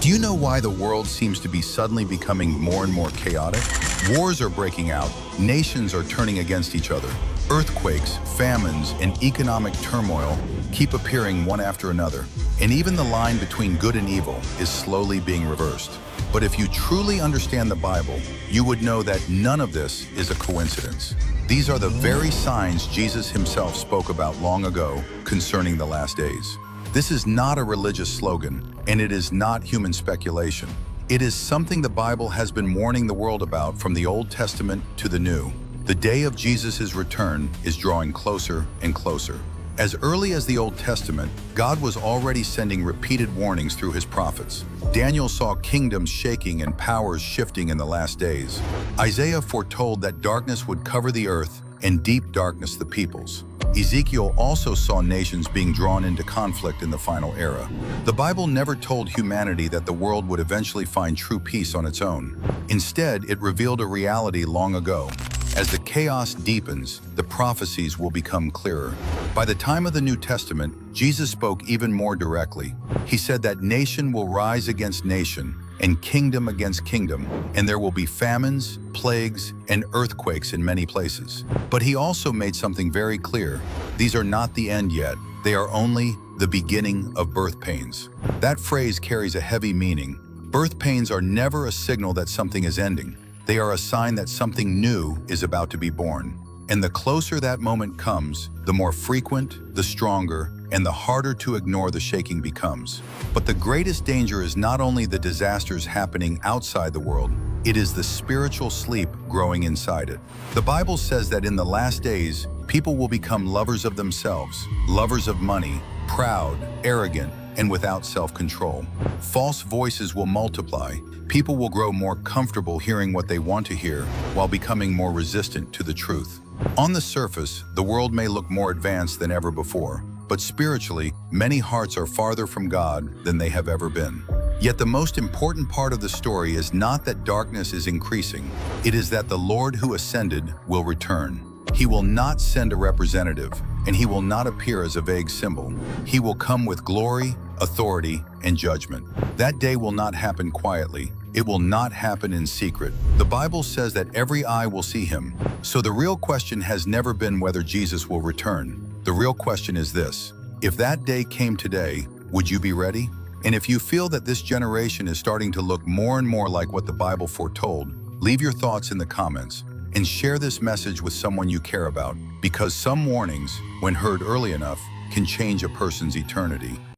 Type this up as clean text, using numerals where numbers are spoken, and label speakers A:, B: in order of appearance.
A: Do you know why the world seems to be suddenly becoming more and more chaotic? Wars are breaking out, nations are turning against each other. Earthquakes, famines, and economic turmoil keep appearing one after another. And even the line between good and evil is slowly being reversed. But if you truly understand the Bible, you would know that none of this is a coincidence. These are the very signs Jesus himself spoke about long ago concerning the last days. This is not a religious slogan, and it is not human speculation. It is something the Bible has been warning the world about from the Old Testament to the New. The day of Jesus' return is drawing closer and closer. As early as the Old Testament, God was already sending repeated warnings through his prophets. Daniel saw kingdoms shaking and powers shifting in the last days. Isaiah foretold that darkness would cover the earth and deep darkness the peoples. Ezekiel also saw nations being drawn into conflict in the final era. The Bible never told humanity that the world would eventually find true peace on its own. Instead, it revealed a reality long ago. As the chaos deepens, the prophecies will become clearer. By the time of the New Testament, Jesus spoke even more directly. He said that nation will rise against nation, and kingdom against kingdom, and there will be famines, plagues, and earthquakes in many places. But he also made something very clear. These are not the end yet. They are only the beginning of birth pains. That phrase carries a heavy meaning. Birth pains are never a signal that something is ending. They are a sign that something new is about to be born. And the closer that moment comes, the more frequent, the stronger, and the harder to ignore the shaking becomes. But the greatest danger is not only the disasters happening outside the world, it is the spiritual sleep growing inside it. The Bible says that in the last days, people will become lovers of themselves, lovers of money, proud, arrogant, and without self-control. False voices will multiply. People will grow more comfortable hearing what they want to hear while becoming more resistant to the truth. On the surface, the world may look more advanced than ever before, but spiritually, many hearts are farther from God than they have ever been. Yet the most important part of the story is not that darkness is increasing. It is that the Lord who ascended will return. He will not send a representative, and he will not appear as a vague symbol. He will come with glory, authority, and judgment. That day will not happen quietly. It will not happen in secret. The Bible says that every eye will see him. So the real question has never been whether Jesus will return. The real question is this: if that day came today, would you be ready? And if you feel that this generation is starting to look more and more like what the Bible foretold, leave your thoughts in the comments and share this message with someone you care about, because some warnings, when heard early enough, can change a person's eternity.